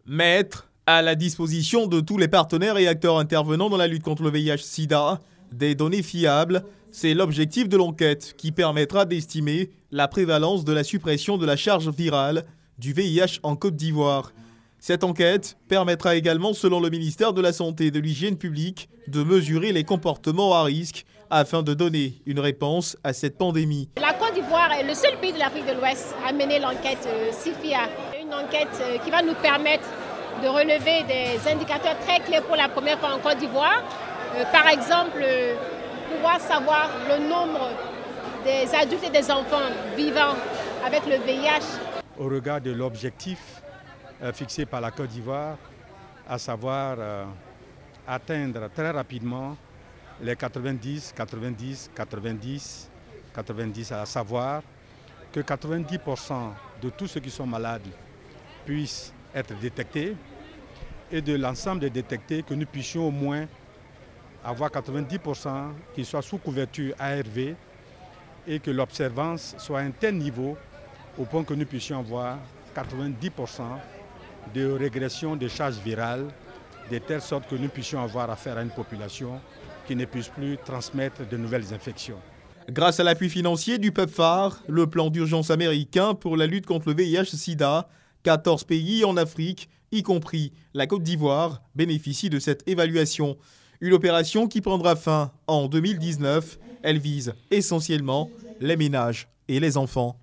Mettre à la disposition de tous les partenaires et acteurs intervenant dans la lutte contre le VIH-Sida des données fiables, c'est l'objectif de l'enquête qui permettra d'estimer la prévalence de la suppression de la charge virale du VIH en Côte d'Ivoire. Cette enquête permettra également, selon le ministère de la Santé et de l'Hygiène publique, de mesurer les comportements à risque afin de donner une réponse à cette pandémie. La Côte d'Ivoire est le seul pays de l'Afrique de l'Ouest à mener l'enquête CIFIA. Une enquête qui va nous permettre de relever des indicateurs très clairs pour la première fois en Côte d'Ivoire. Par exemple, pouvoir savoir le nombre des adultes et des enfants vivant avec le VIH. Au regard de l'objectif fixé par la Côte d'Ivoire, à savoir atteindre très rapidement les 90, 90, 90, 90, à savoir que 90% de tous ceux qui sont malades puissent être détectés et de l'ensemble des détectés que nous puissions au moins avoir 90% qui soient sous couverture ARV et que l'observance soit à un tel niveau au point que nous puissions avoir 90% de régression de charge virale, de telle sorte que nous puissions avoir affaire à une population qui ne puisse plus transmettre de nouvelles infections. Grâce à l'appui financier du PEPFAR, le plan d'urgence américain pour la lutte contre le VIH-Sida, 14 pays en Afrique, y compris la Côte d'Ivoire, bénéficient de cette évaluation. Une opération qui prendra fin en 2019. Elle vise essentiellement les ménages et les enfants.